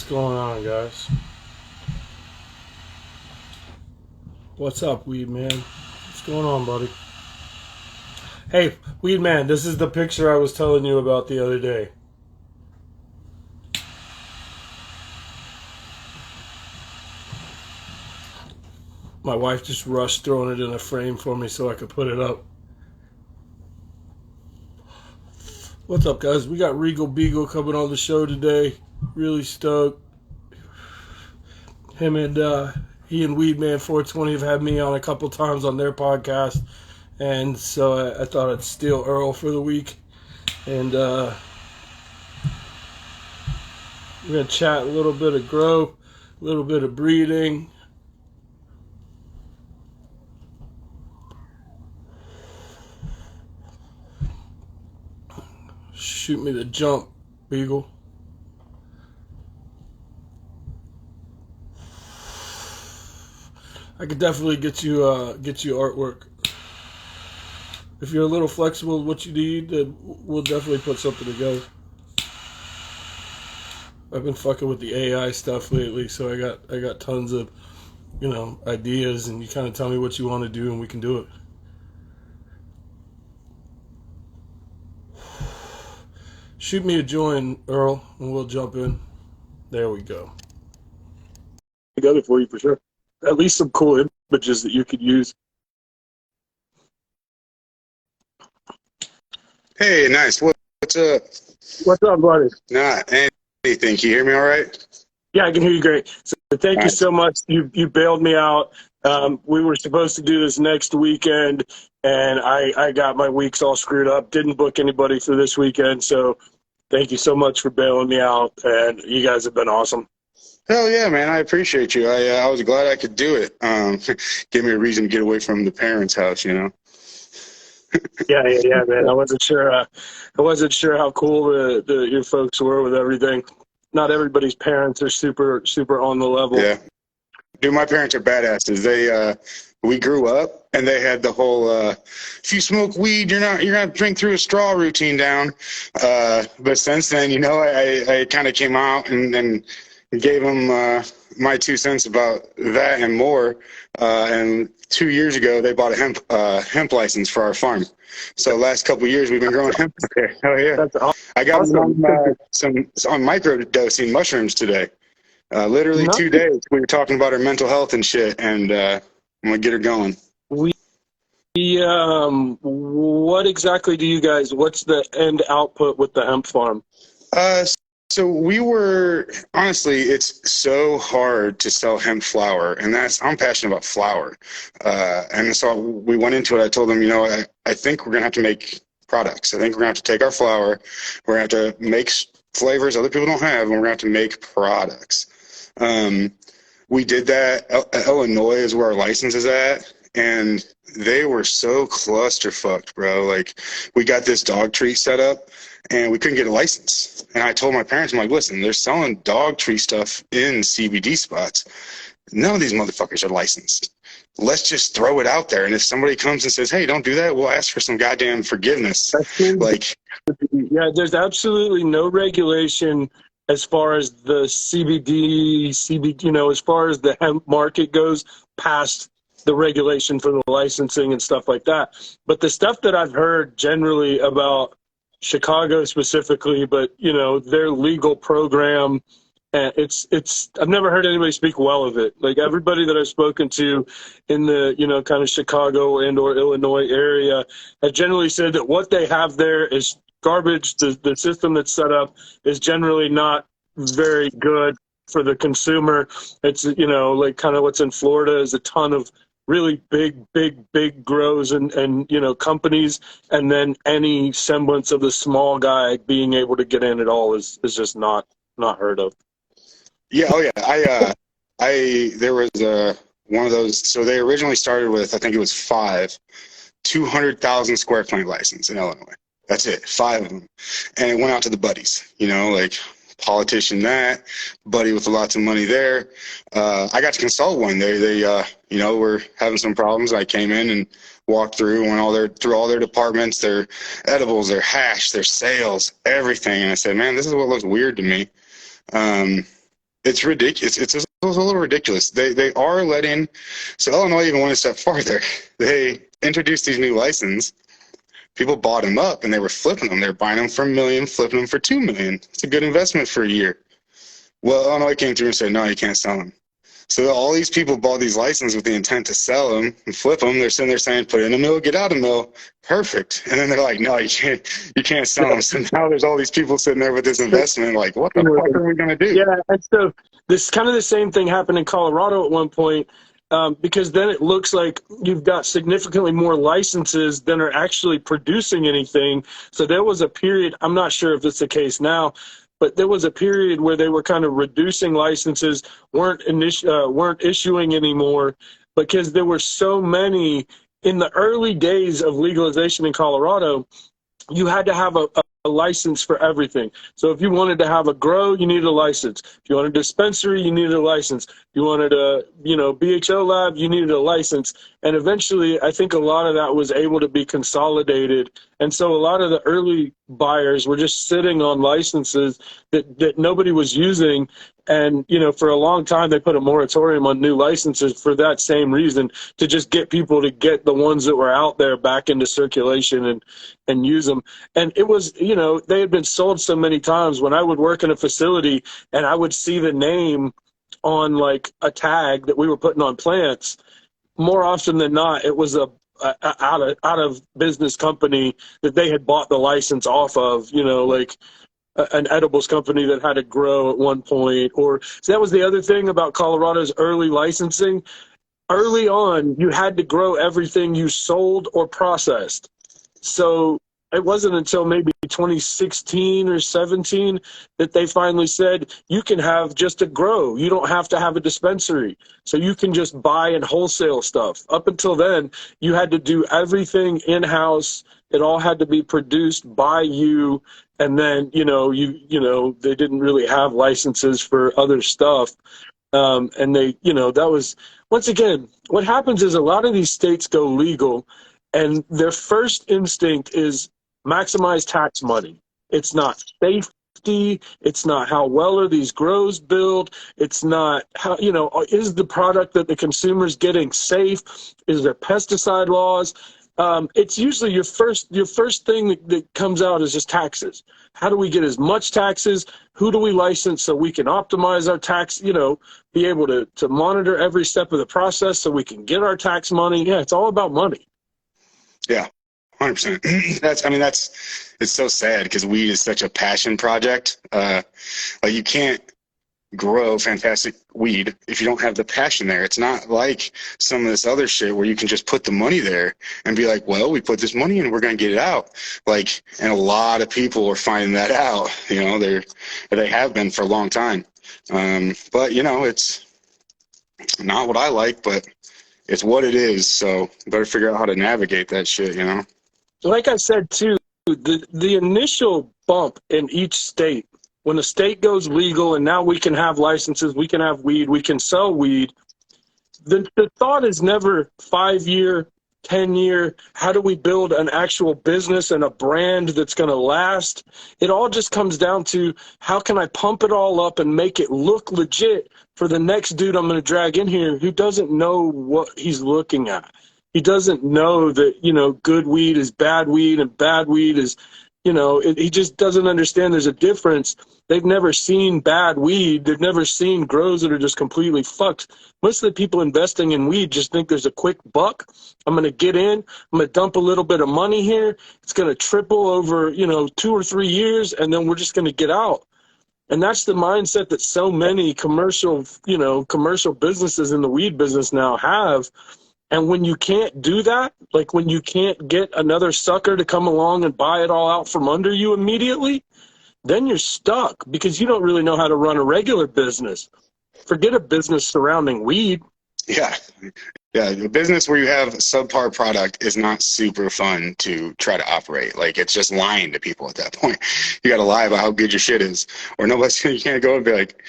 going on, guys? What's up, Weed Man? What's going on, buddy? Hey, Weed Man, this is the picture I was telling you about the other day. My wife just rushed throwing it in a frame for me so I could put it up. What's up, guys? We got Regal Beagle coming on the show today. Really stoked. He and Weedman 420 have had me on a couple times on their podcast, and so I thought I'd steal Earl for the week, and we're gonna chat a little bit of grow, a little bit of breeding. Shoot me the jump, Beagle. I could definitely get you artwork. If you're a little flexible with what you need, then we'll definitely put something together. I've been fucking with the AI stuff lately, so I got tons of, ideas, and you kind of tell me what you want to do, and we can do it. Shoot me a join, Earl, and we'll jump in. There we go. Together for you for sure. At least some cool images that you could use. Hey, nice. What's up? What's up, buddy? Not anything. Can you hear me all right? Yeah, I can hear you great. So thank you so much. You bailed me out. We were supposed to do this next weekend, and I got my weeks all screwed up. Didn't book anybody for this weekend, so thank you so much for bailing me out, and you guys have been awesome. Hell yeah, man. I appreciate you. I was glad I could do it. Give me a reason to get away from the parents' house, Yeah, man. I wasn't sure how cool your folks were with everything. Not everybody's parents are super on the level. Yeah. Dude, my parents are badasses. We grew up and they had the whole if you smoke weed, you're gonna drink through a straw routine down. But since then, I kind of came out and gave them my 2 cents about that and more. And 2 years ago, they bought a hemp license for our farm. So last couple of years, we've been growing hemp there. Oh yeah, That's awesome. I got some microdosing mushrooms today. Literally Nice. 2 days. We were talking about her mental health and shit, and I'm gonna get her going. What exactly do you guys? What's the end output with the hemp farm? So we were, honestly, it's so hard to sell hemp flower, and I'm passionate about flower. And so we went into it. I told them, I think we're going to have to make products. I think we're going to have to take our flower, we're going to have to make flavors other people don't have, and we're going to have to make products. We did that. Illinois is where our license is at, and they were so clusterfucked, bro. Like, we got this dog tree set up, and we couldn't get a license. And I told my parents, I'm like, listen, they're selling dog tree stuff in CBD spots. None of these motherfuckers are licensed. Let's just throw it out there. And if somebody comes and says, hey, don't do that, we'll ask for some goddamn forgiveness. Yeah, there's absolutely no regulation as far as the CBD, as far as the hemp market goes, past the regulation for the licensing and stuff like that. But the stuff that I've heard generally about Chicago specifically, but their legal program, and I've never heard anybody speak well of it. Like, everybody that I've spoken to in the kind of Chicago and or Illinois area have generally said that what they have there is garbage. The system that's set up is generally not very good for the consumer. It's like kind of what's in Florida is a ton of really big grows and companies, and then any semblance of the small guy being able to get in at all is just not heard of. Yeah, oh yeah. There was one of those. So they originally started with, I think it was 200,000 square plant license in Illinois. That's it, 5 of them, and it went out to the buddies. Like politician that, buddy with lots of money there. I got to consult one. They were having some problems. I came in and walked through, went through all their departments, their edibles, their hash, their sales, everything. And I said, man, this is what looks weird to me. It's ridiculous. It's a little ridiculous. They are letting, so Illinois even went a step farther. They introduced these new licenses. People bought them up and they were flipping them. They were buying them for $1 million, flipping them for $2 million. It's a good investment for a year. Well, Illinois came through and said, no, you can't sell them. So all these people bought these licenses with the intent to sell them and flip them. They're sitting there saying, put it in the mill, get out of the mill. Perfect. And then they're like, no, you can't sell them. So now there's all these people sitting there with this investment like, what the fuck are we going to do? Yeah, and so this kind of the same thing happened in Colorado at one point, because then it looks like you've got significantly more licenses than are actually producing anything. So there was a period, I'm not sure if it's the case now, but there was a period where they were kind of reducing licenses, weren't issuing anymore, because there were so many. In the early days of legalization in Colorado, you had to have a license for everything. So if you wanted to have a grow, you needed a license. If you wanted a dispensary, you needed a license. If you wanted a, BHO lab, you needed a license. And eventually, I think a lot of that was able to be consolidated. And so a lot of the early buyers were just sitting on licenses that nobody was using. And, for a long time, they put a moratorium on new licenses for that same reason, to just get people to get the ones that were out there back into circulation and use them. And it was, they had been sold so many times. When I would work in a facility and I would see the name on like a tag that we were putting on plants, more often than not, it was a out of business company that they had bought the license off of, like an edibles company that had to grow at one point. Or so that was the other thing about Colorado's early licensing. Early on, you had to grow everything you sold or processed. So it wasn't until maybe 2016 or 17 that they finally said, you can have just a grow. You don't have to have a dispensary. So you can just buy and wholesale stuff. Up until then, you had to do everything in-house. It all had to be produced by you. And then, they didn't really have licenses for other stuff. And they, that was, once again, what happens is a lot of these states go legal and their first instinct is maximize tax money. It's not safety. It's not how well are these grows built. It's not how, is the product that the consumer's getting safe? Is there pesticide laws? It's usually your first thing that comes out is just taxes. How do we get as much taxes? Who do we license so we can optimize our tax, be able to monitor every step of the process so we can get our tax money? Yeah, it's all about money. Yeah, 100%. It's so sad because weed is such a passion project. Like you can't grow fantastic weed if you don't have the passion there. It's not like some of this other shit where you can just put the money there and be like, well, we put this money in, we're going to get it out. Like, and a lot of people are finding that out, they have been for a long time. But it's not what I like, but it's what it is. So better figure out how to navigate that shit, Like I said, too, the initial bump in each state, when the state goes legal and now we can have licenses, we can have weed, we can sell weed, the thought is never 5-year, 10-year, how do we build an actual business and a brand that's going to last? It all just comes down to how can I pump it all up and make it look legit for the next dude I'm going to drag in here who doesn't know what he's looking at. He doesn't know that, good weed is bad weed and bad weed is, he just doesn't understand there's a difference. They've never seen bad weed. They've never seen grows that are just completely fucked. Most of the people investing in weed just think there's a quick buck. I'm going to get in. I'm going to dump a little bit of money here. It's going to triple over, 2 or 3 years, and then we're just going to get out. And that's the mindset that so many commercial businesses in the weed business now have. And when you can't do that, like when you can't get another sucker to come along and buy it all out from under you immediately, then you're stuck because you don't really know how to run a regular business. Forget a business surrounding weed. Yeah. Yeah. The business where you have subpar product is not super fun to try to operate. Like it's just lying to people at that point. You got to lie about how good your shit is, or you can't go and be like,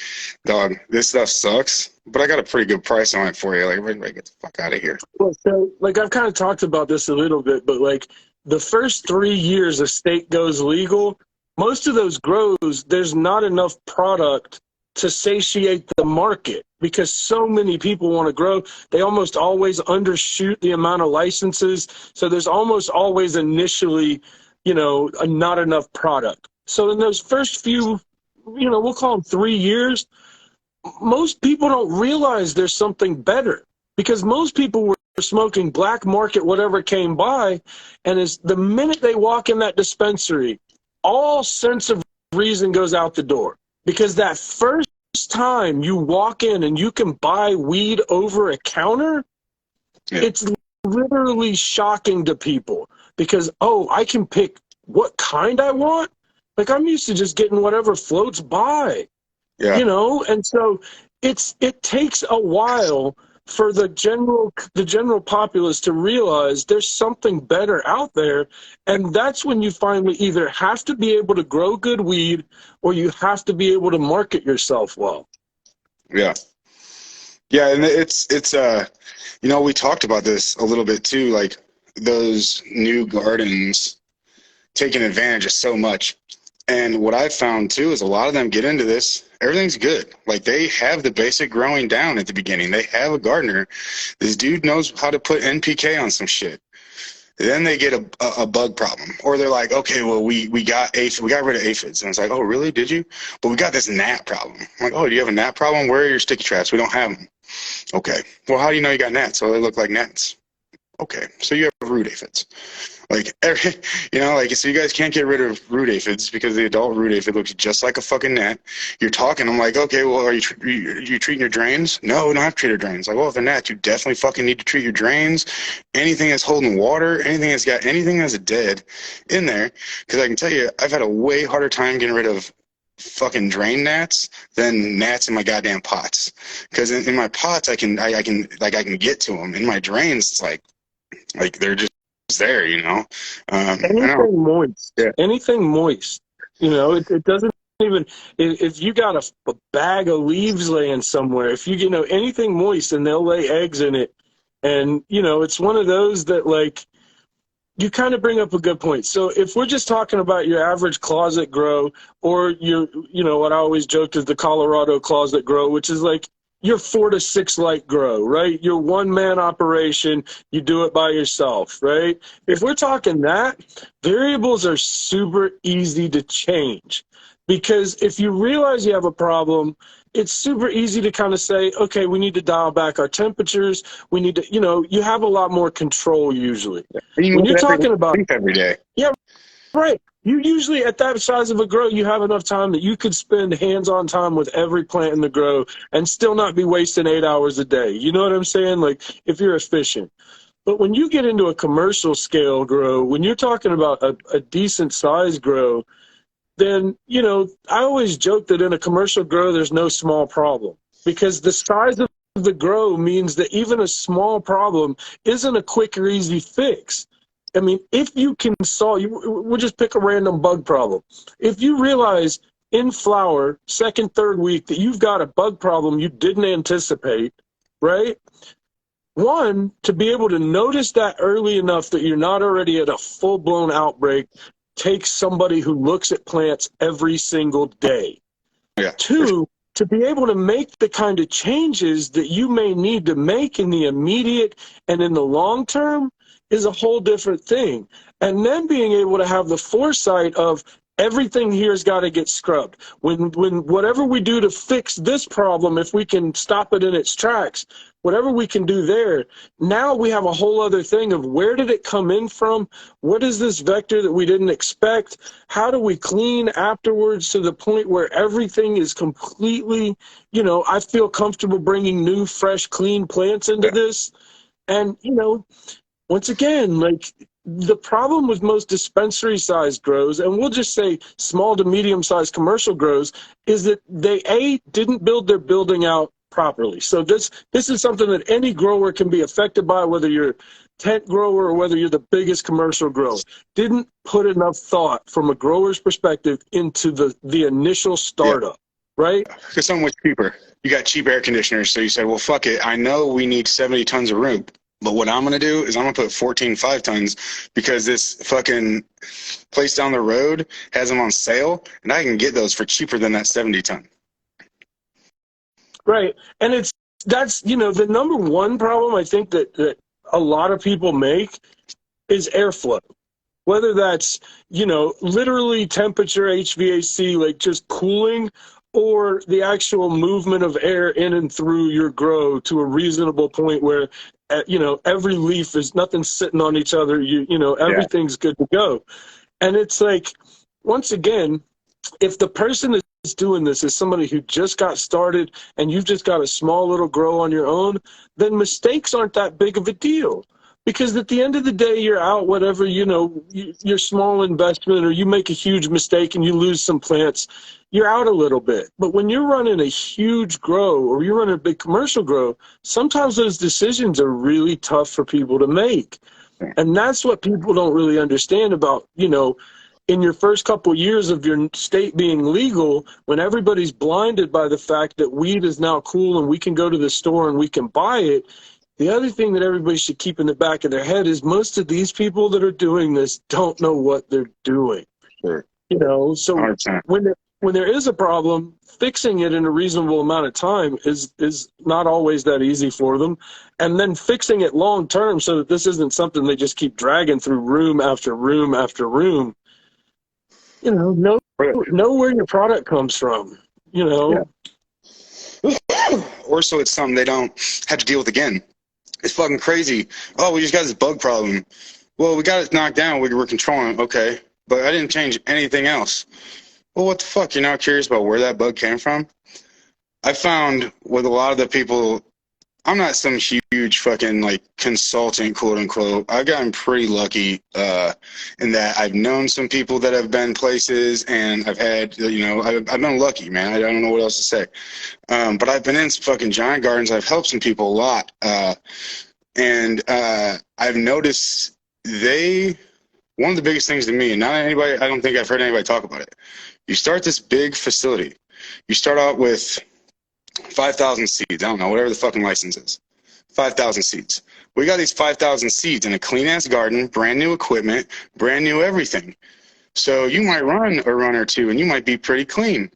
dog, this stuff sucks, but I got a pretty good price on it for you. Like, get the fuck out of here. Well, so I've kind of talked about this a little bit, but like the first 3 years a state goes legal, most of those grows, there's not enough product to satiate the market because so many people want to grow. They almost always undershoot the amount of licenses. So there's almost always initially, not enough product. So in those first few, we'll call them 3 years, most people don't realize there's something better because most people were smoking black market, whatever came by. And as the minute they walk in that dispensary, all sense of reason goes out the door. Because that first time you walk in and you can buy weed over a counter, it's literally shocking to people because, I can pick what kind I want. Like I'm used to just getting whatever floats by, and so it takes a while for the general populace to realize there's something better out there. And that's when you finally either have to be able to grow good weed or you have to be able to market yourself well. Yeah. Yeah. And it's we talked about this a little bit too, like those new gardens taking advantage of so much. And what I've found too is a lot of them get into this. Everything's good. Like they have the basic growing down at the beginning. They have a gardener. This dude knows how to put NPK on some shit. Then they get a bug problem, or they're like, okay, well we got rid of aphids, and it's like, oh really? Did you? But we got this gnat problem. I'm like, oh, do you have a gnat problem? Where are your sticky traps? We don't have them. Okay. Well, how do you know you got gnats? So they look like gnats. Okay, so you have root aphids. Like, so you guys can't get rid of root aphids because the adult root aphid looks just like a fucking gnat. You're talking, I'm like, okay, well, are you treating your drains? No, we don't have to treat our drains. Like, well, if they're gnats, you definitely fucking need to treat your drains. Anything that's holding water, anything that's dead in there. Because I can tell you, I've had a way harder time getting rid of fucking drain gnats than gnats in my goddamn pots. Because in my pots, I can get to them. In my drains, it's like they're just there, Anything moist. Yeah. Anything moist. It doesn't even, if you got a bag of leaves laying somewhere, if you anything moist, and they'll lay eggs in it. And, it's one of those that, like, you kind of bring up a good point. So if we're just talking about your average closet grow, or what I always joked is the Colorado closet grow, which is like your 4 to 6 light grow, right? Your one-man operation, you do it by yourself, right? If we're talking that, variables are super easy to change. Because if you realize you have a problem, it's super easy to kind of say, okay, we need to dial back our temperatures. We need to, you have a lot more control usually. When you're talking about every day. Yeah, right. You usually, at that size of a grow, you have enough time that you could spend hands-on time with every plant in the grow and still not be wasting 8 hours a day. You know what I'm saying? Like, if you're efficient. But when you get into a commercial scale grow, when you're talking about a decent size grow, then, I always joke that in a commercial grow, there's no small problem. Because the size of the grow means that even a small problem isn't a quick or easy fix. I mean, if you can solve, we'll just pick a random bug problem. If you realize in flower, second, third week, that you've got a bug problem you didn't anticipate, right? One, to be able to notice that early enough that you're not already at a full-blown outbreak takes somebody who looks at plants every single day. Yeah. Two, to be able to make the kind of changes that you may need to make in the immediate and in the long term is a whole different thing. And then being able to have the foresight of everything here has got to get scrubbed. When whatever we do to fix this problem, if we can stop it in its tracks, whatever we can do there, now we have a whole other thing of where did it come in from? What is this vector that we didn't expect? How do we clean afterwards to the point where everything is completely, I feel comfortable bringing new, fresh, clean plants into this. And, once again, like, the problem with most dispensary-sized grows, and we'll just say small to medium-sized commercial grows, is that they, didn't build their building out properly. So this is something that any grower can be affected by, whether you're a tent grower or whether you're the biggest commercial grower. Didn't put enough thought from a grower's perspective into the initial startup, right? Because something was cheaper. You got cheap air conditioners, so you said, well, fuck it. I know we need 70 tons of room. But what I'm going to do is I'm going to put 14 5-tons because this fucking place down the road has them on sale, and I can get those for cheaper than that 70-ton. Right. And that's, the number one problem I think that a lot of people make is airflow. Whether that's, literally temperature, HVAC, like just cooling, or the actual movement of air in and through your grow to a reasonable point where, every leaf is nothing sitting on each other. Yeah. Everything's good to go. And it's like, once again, if the person is doing this is somebody who just got started and you've just got a small little grow on your own, then mistakes aren't that big of a deal. Because at the end of the day, you're out whatever, your small investment, or you make a huge mistake and you lose some plants, you're out a little bit. But when you're running a huge grow or you're running a big commercial grow, sometimes those decisions are really tough for people to make. And that's what people don't really understand about, in your first couple of years of your state being legal, when everybody's blinded by the fact that weed is now cool and we can go to the store and we can buy it. The other thing that everybody should keep in the back of their head is most of these people that are doing this don't know what they're doing. Sure. So 100%. when there is a problem, fixing it in a reasonable amount of time is not always that easy for them. And then fixing it long term so that this isn't something they just keep dragging through room after room after room. Know where your product comes from, Yeah. Or so it's something they don't have to deal with again. It's fucking crazy. Oh, we just got this bug problem. Well, we got it knocked down. We're controlling it. Okay. But I didn't change anything else. Well, what the fuck? You're not curious about where that bug came from? I found with a lot of the people, I'm not some huge fucking like consultant, quote unquote. I've gotten pretty lucky in that I've known some people that have been places, and I've had, I've been lucky, man. I don't know what else to say. But I've been in some fucking giant gardens. I've helped some people a lot. And I've noticed one of the biggest things to me, and I don't think I've heard anybody talk about it. You start this big facility. You start out with 5,000 seeds. I don't know, whatever the fucking license is. 5,000 seeds. We got these 5,000 seeds in a clean-ass garden, brand new equipment, brand new everything. So you might run a run or two, and you might be pretty clean.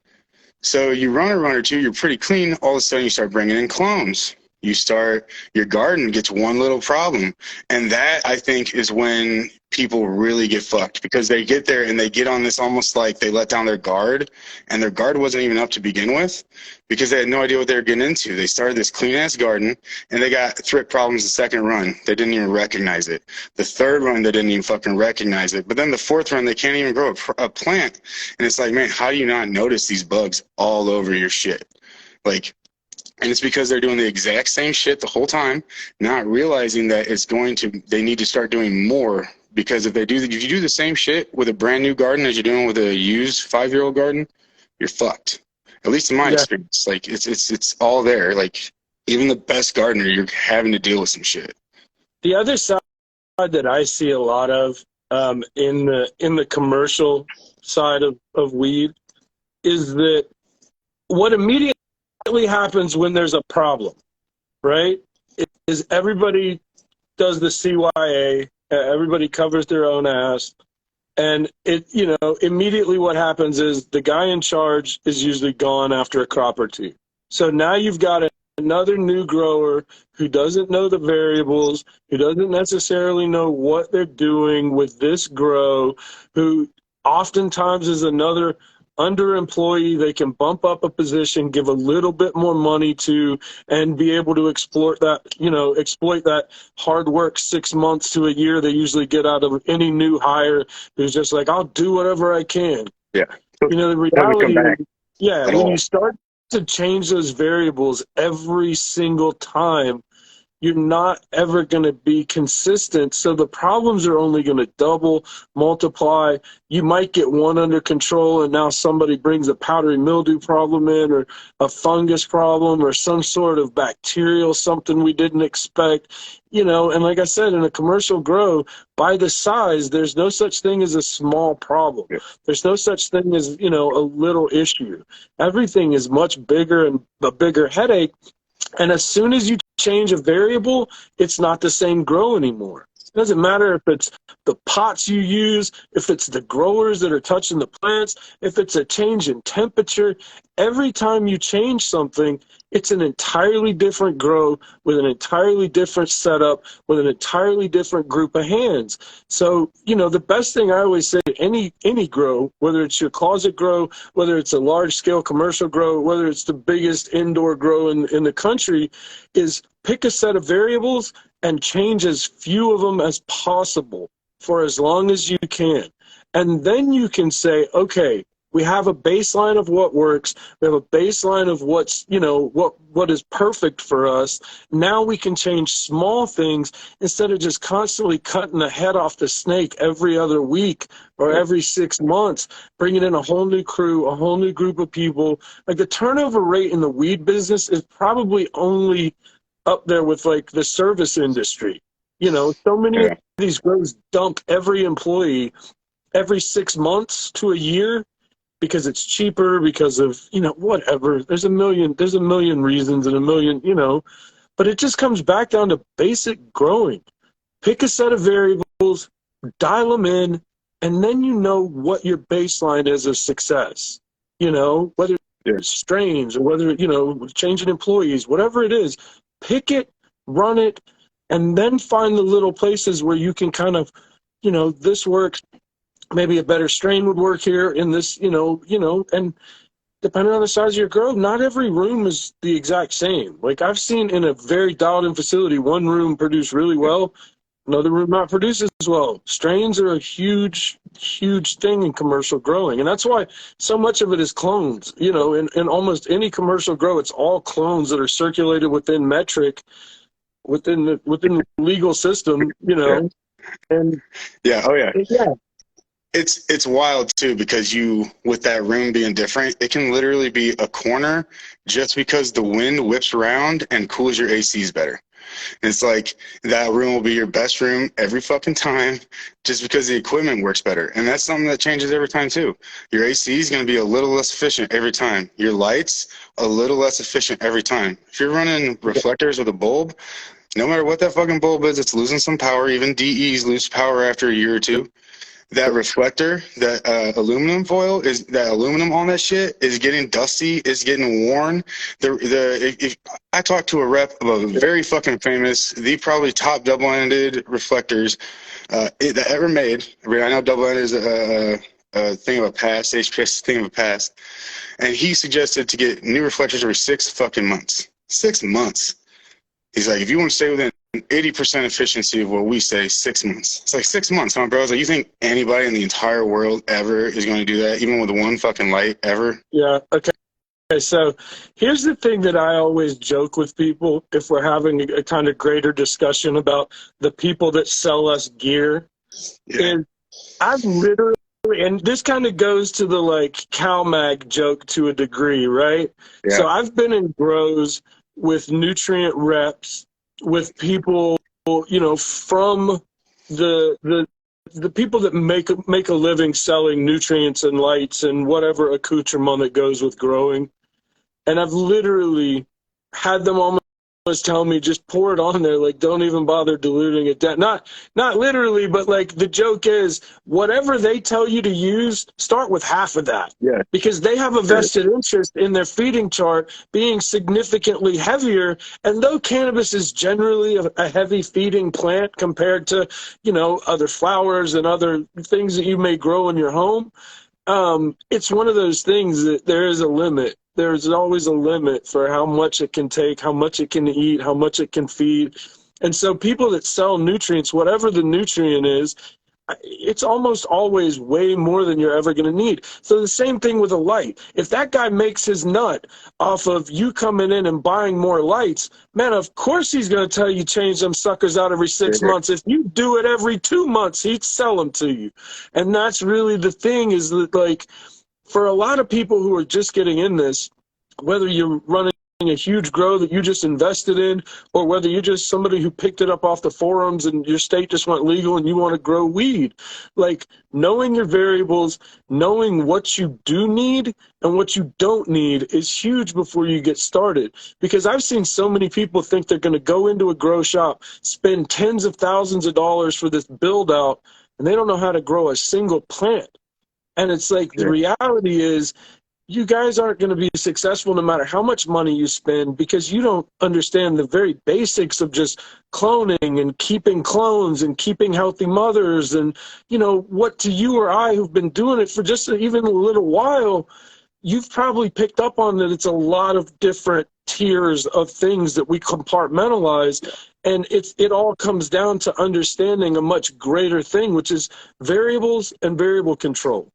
So you run a run or two, you're pretty clean. All of a sudden, you start bringing in clones. Your garden gets one little problem. And that, I think, is when people really get fucked, because they get there and they get on this almost like they let down their guard, and their guard wasn't even up to begin with because they had no idea what they were getting into. They started this clean-ass garden, and they got thrift problems the second run. They didn't even recognize it. The third run, they didn't even fucking recognize it. But then the fourth run, they can't even grow a plant. And it's like, man, how do you not notice these bugs all over your shit? And it's because they're doing the exact same shit the whole time, not realizing that they need to start doing more. Because if you do the same shit with a brand new garden as you're doing with a used 5-year-old garden, you're fucked. At least in my experience, it's all there. Like, even the best gardener, you're having to deal with some shit. The other side that I see a lot of in the commercial side of weed is that what immediately happens when there's a problem, right, is everybody does the CYA, everybody covers their own ass, and immediately what happens is the guy in charge is usually gone after a crop or two. So now you've got another new grower who doesn't know the variables, who doesn't necessarily know what they're doing with this grow, who oftentimes is another underemployee they can bump up a position, give a little bit more money to, and be able to exploit that hard work 6 months to a year they usually get out of any new hire who's just like, I'll do whatever I can. Yeah. The reality is, when you start to change those variables every single time, you're not ever going to be consistent. So the problems are only going to double, multiply. You might get one under control, and now somebody brings a powdery mildew problem in, or a fungus problem, or some sort of bacterial something we didn't expect. And like I said, in a commercial grow, by the size, there's no such thing as a small problem. Yeah. There's no such thing as, a little issue. Everything is much bigger and a bigger headache. And as soon as you change a variable, it's not the same grow anymore. It doesn't matter if it's the pots you use, if it's the growers that are touching the plants, if it's a change in temperature. Every time you change something, it's an entirely different grow with an entirely different setup, with an entirely different group of hands. So, the best thing I always say, any grow, whether it's your closet grow, whether it's a large scale commercial grow, whether it's the biggest indoor grow in the country, is pick a set of variables and change as few of them as possible for as long as you can. And then you can say, okay, we have a baseline of what works. We have a baseline of what's, what is perfect for us. Now we can change small things instead of just constantly cutting the head off the snake every other week or every 6 months, bringing in a whole new crew, a whole new group of people. Like, the turnover rate in the weed business is probably only up there with like the service industry. So many of these grows dump every employee every 6 months to a year because it's cheaper, because of, whatever. There's a million reasons and a million, but it just comes back down to basic growing. Pick a set of variables, dial them in, and then what your baseline is of success. Whether it's strains or whether, changing employees, whatever it is, pick it, run it, and then find the little places where you can kind of, this works. Maybe a better strain would work here in this, and depending on the size of your grow, not every room is the exact same. Like, I've seen in a very dialed in facility, one room produce really well, another room not produce as well. Strains are a huge, huge thing in commercial growing. And that's why so much of it is clones. In almost any commercial grow, it's all clones that are circulated within metric, within the legal system, And yeah, oh yeah. Yeah. It's wild too, because with that room being different, it can literally be a corner just because the wind whips around and cools your ACs better. And it's like that room will be your best room every fucking time just because the equipment works better. And that's something that changes every time too. Your AC is going to be a little less efficient every time. Your lights, a little less efficient every time. If you're running reflectors with a bulb, no matter what that fucking bulb is, it's losing some power. Even DEs lose power after a year or two. That reflector, that aluminum foil, that aluminum on that shit is getting dusty, is getting worn. If I talked to a rep of a very fucking famous, the probably top double-ended reflectors that ever made. I mean, I know double-ended is a thing of a past, HPS thing of a past, and he suggested to get new reflectors every 6 fucking months. 6 months. He's like, if you want to stay within 80% efficiency of what we say, 6 months. It's like 6 months, huh, bro? It's like, you think anybody in the entire world ever is going to do that, even with one fucking light, ever? Yeah, okay. So here's the thing that I always joke with people if we're having a kind of greater discussion about the people that sell us gear. And I've literally, and this kind of goes to the like CalMag joke to a degree, right? Yeah. So I've been in grows with nutrient reps, with people, from the people that make a living selling nutrients and lights and whatever accoutrement that goes with growing. And I've literally had them almost tell me, just pour it on there, like, don't even bother diluting it down. Not literally, but like, the joke is, whatever they tell you to use, start with half of that. Yeah. Because they have a vested interest in their feeding chart being significantly heavier. And though cannabis is generally a heavy feeding plant compared to, other flowers and other things that you may grow in your home, it's one of those things that there is a limit. There's always a limit for how much it can take, how much it can eat, how much it can feed. And so people that sell nutrients, whatever the nutrient is, it's almost always way more than you're ever going to need. So the same thing with a light. If that guy makes his nut off of you coming in and buying more lights, man, of course he's going to tell you change them suckers out every 6 months. If you do it every 2 months, he'd sell them to you. And that's really the thing, is that, like, for a lot of people who are just getting in this, whether you're running a huge grow that you just invested in, or whether you're just somebody who picked it up off the forums and your state just went legal and you want to grow weed. Like, knowing your variables, knowing what you do need and what you don't need is huge before you get started. Because I've seen so many people think they're going to go into a grow shop, spend tens of thousands of dollars for this build out, and they don't know how to grow a single plant. And it's like, the reality is, you guys aren't going to be successful no matter how much money you spend, because you don't understand the very basics of just cloning and keeping clones and keeping healthy mothers. And, you know, what to you or I who've been doing it for just even a little while, you've probably picked up on that it's a lot of different tiers of things that we compartmentalize. And it all comes down to understanding a much greater thing, which is variables and variable control.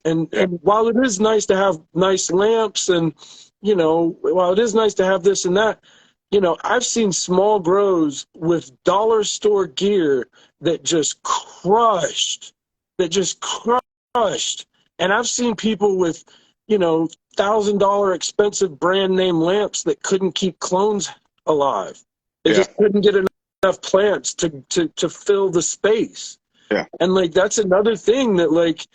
And while it is nice to have nice lamps and, you know, while it is nice to have this and that, you know, I've seen small grows with dollar store gear that just crushed. And I've seen people with, you know, $1,000 expensive brand name lamps that couldn't keep clones alive. They just couldn't get enough plants to fill the space. Yeah. And like, that's another thing that, like,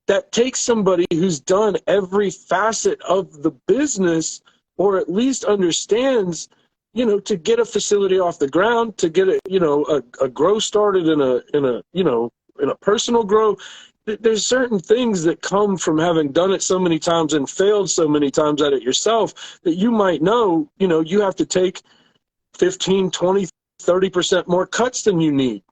that takes somebody who's done every facet of the business, or at least understands, you know, to get a facility off the ground, to get a grow started in a personal grow. There's certain things that come from having done it so many times and failed so many times at it yourself that you might know, you know, you have to take 15, 20, 30% more cuts than you need,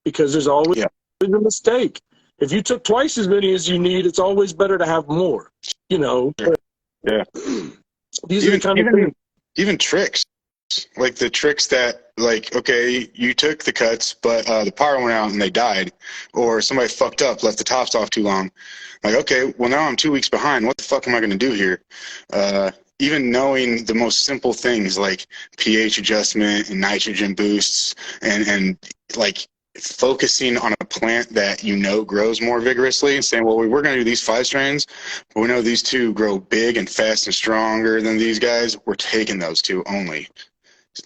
because there's always a mistake. If you took twice as many as you need, it's always better to have more, you know. Yeah. These are the kind of things. Even tricks, like the tricks that, like, okay, you took the cuts, but the power went out and they died, or somebody fucked up, left the tops off too long. Like, okay, well, now I'm 2 weeks behind. What the fuck am I going to do here? Even knowing the most simple things like pH adjustment and nitrogen boosts, and like, focusing on a plant that you know grows more vigorously and saying, well, we're going to do these 5 strains, but we know these 2 grow big and fast and stronger than these guys. We're taking those 2 only.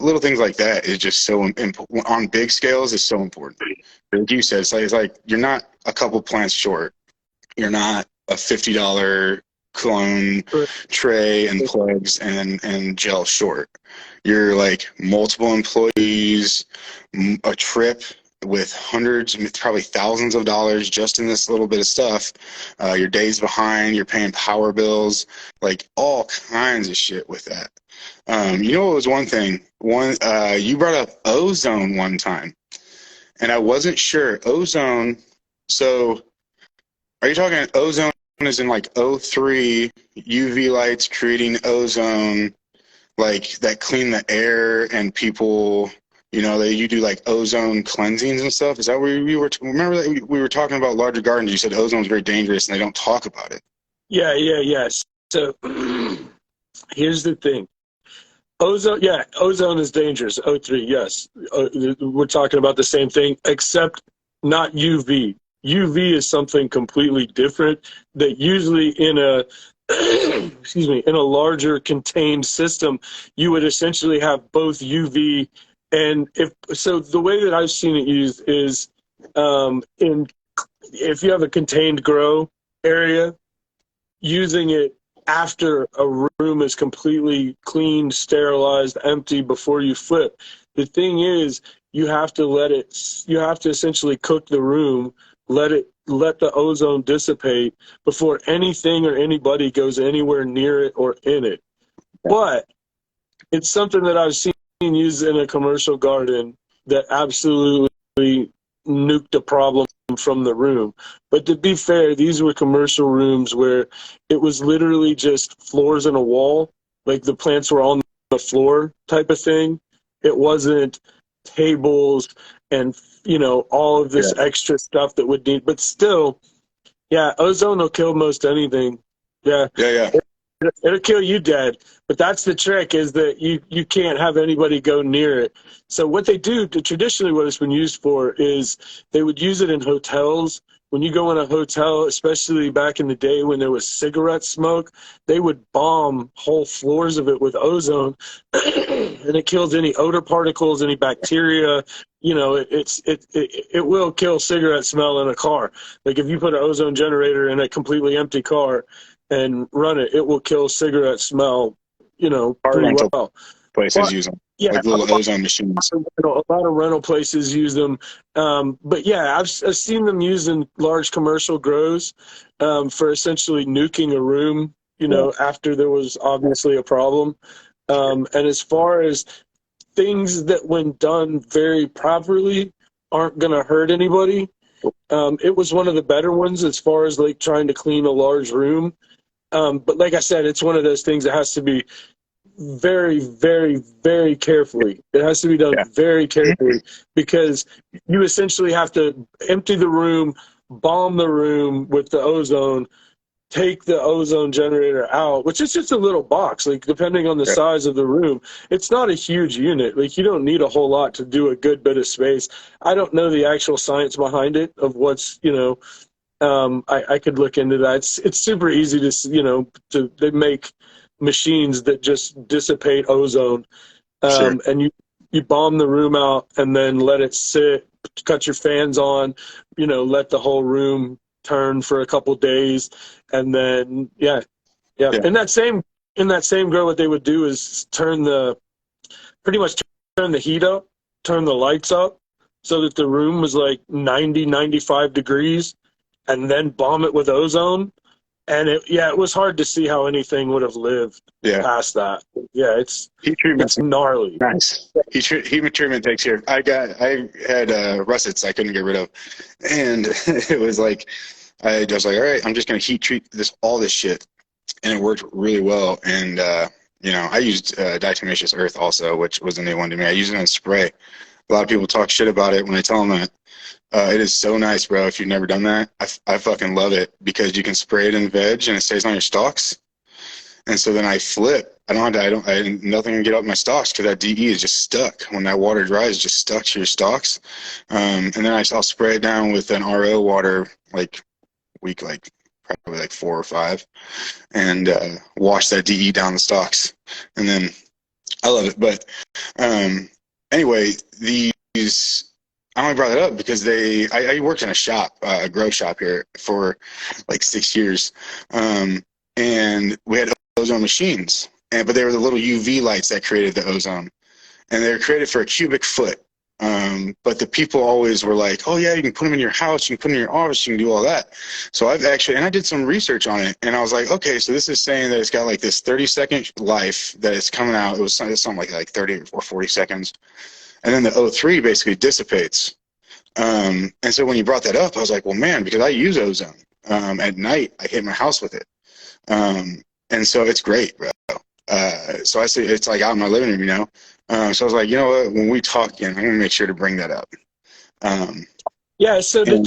Little things like that is just so important. On big scales is so important. Like you said, it's like you're not a couple plants short. You're not a $50 clone tray and plugs and gel short. You're like multiple employees, a trip with hundreds, probably thousands of dollars just in this little bit of stuff. Your days behind, you're paying power bills, like all kinds of shit with that. You know what was one thing? You brought up ozone one time, and I wasn't sure. Ozone, so are you talking ozone as in like O3 UV lights creating ozone, like that clean the air and people... You know, you do like ozone cleansings and stuff. Is that where you were? Remember that we were talking about larger gardens. You said ozone is very dangerous and they don't talk about it. Yeah. So here's the thing. Ozone is dangerous. O3, yes. We're talking about the same thing, except not UV. UV is something completely different that usually in a in a larger contained system, you would essentially have both UV. And the way that I've seen it used is if you have a contained grow area, using it after a room is completely cleaned, sterilized, empty before you flip. The thing is, you have to essentially cook the room, let the ozone dissipate before anything or anybody goes anywhere near it or in it. But it's something that I've seen used in a commercial garden that absolutely nuked the problem from the room. But to be fair, these were commercial rooms where it was literally just floors and a wall, like the plants were on the floor type of thing. It wasn't tables and, you know, all of this extra stuff that would need, but still, ozone will kill most anything. Yeah. It'll kill you dead. But that's the trick, is that you can't have anybody go near it. So what they do, traditionally what it's been used for, is they would use it in hotels. When you go in a hotel, especially back in the day when there was cigarette smoke, they would bomb whole floors of it with ozone, and it kills any odor particles, any bacteria. You know, it will kill cigarette smell in a car. Like if you put an ozone generator in a completely empty car and run it, it will kill cigarette smell, you know, Car pretty rental well. places But use them, yeah, like little ozone machines. a lot of rental places use them. But yeah, I've seen them used in large commercial grows for essentially nuking a room, you Yeah. know, after there was obviously a problem. And as far as things that, when done very properly, aren't going to hurt anybody, it was one of the better ones as far as like trying to clean a large room. But like I said, it's one of those things that has to be very, very, very carefully. It has to be done Yeah. very carefully, because you essentially have to empty the room, bomb the room with the ozone, take the ozone generator out, which is just a little box. Like, depending on the Yeah. size of the room, it's not a huge unit. Like, you don't need a whole lot to do a good bit of space. I don't know the actual science behind it of what's, you know, I could look into that. It's super easy to, you know, they make machines that just dissipate ozone, Sure. and you bomb the room out and then let it sit, cut your fans on, you know, let the whole room turn for a couple days, and then yeah. Yeah. In that same grow, what they would do is pretty much turn the heat up, turn the lights up, so that the room was like 90, 95 degrees, and then bomb it with ozone. And it was hard to see how anything would have lived Yeah. past that. Yeah, Heat treatment. it's gnarly. Nice. Heat treatment takes care. I had russets I couldn't get rid of, and it was like I was like, all right, I'm just gonna heat treat all this shit, and it worked really well. And you know, I used diatomaceous earth also, which was a new one to me. I used it in spray. A lot of people talk shit about it when I tell them that. It is so nice, bro. If you've never done that, I fucking love it, because you can spray it in veg and it stays on your stalks. And so then I flip. Nothing can get up my stalks, because that DE is just stuck. When that water dries, it's just stuck to your stalks. And then I'll spray it down with an RO water, like probably like 4 or 5, and wash that DE down the stalks. And then I love it. But anyway, I only brought it up because I worked in a shop, a grow shop here for like 6 years. And we had ozone machines, but they were the little UV lights that created the ozone, and they were created for a cubic foot. But the people always were like, oh yeah, you can put them in your house, you can put them in your office, you can do all that. So and I did some research on it, and I was like, okay, so this is saying that it's got like this 30-second life that it's coming out. It was something like 30 or 40 seconds. And then the O3 basically dissipates. And so when you brought that up, I was like, well, man, because I use ozone. At night, I hit my house with it. And so it's great, bro. So I say it's like out in my living room, you know? So I was like, you know what, when we talk again, I'm going to make sure to bring that up. Yeah, so the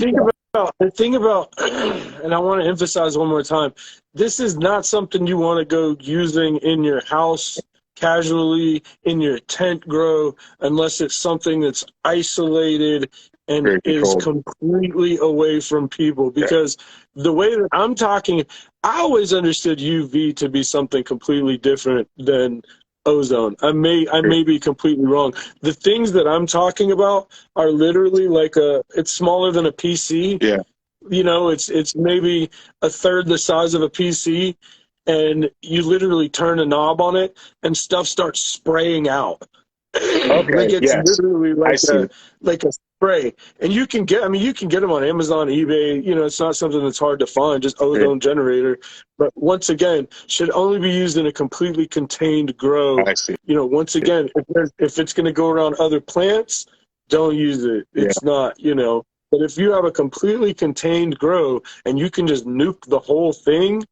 thing about, and I want to emphasize one more time, this is not something you want to go using in your house casually, in your tent grow, unless it's something that's isolated and is completely away from people. Because the way that I'm talking, I always understood UV to be something completely different than ozone. I may be completely wrong. The things that I'm talking about are literally like it's smaller than a PC. Yeah. You know, it's maybe a third the size of a PC, and you literally turn a knob on it and stuff starts spraying out. Okay. Like it's literally like a spray. And you can get them on Amazon, eBay. You know, it's not something that's hard to find, just ozone generator. But once again, should only be used in a completely contained grow. I see. You know, once again, if it's going to go around other plants, don't use it. It's not, you know. But if you have a completely contained grow and you can just nuke the whole thing,